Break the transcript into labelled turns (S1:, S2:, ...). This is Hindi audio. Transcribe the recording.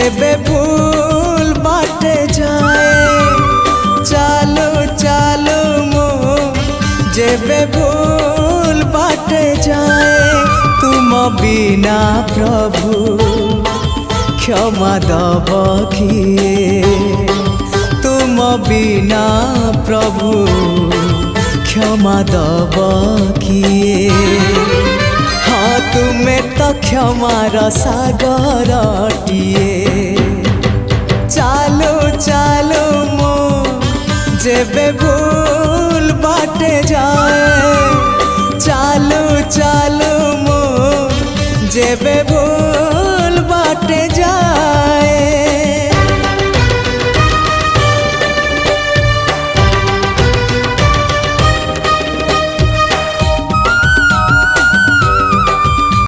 S1: जेबे भूल बाटे जाए चालो चालो मो जेबे भूल बाटे जाए तुम बिना प्रभु क्षमा दब किए तुम बिना प्रभु क्षमा दब किए हाँ तुम्हें तो क्षमार सागरटिए चालो चालो मो जेबे भूल बाटे जाए चालो चालो मो जेबे भूल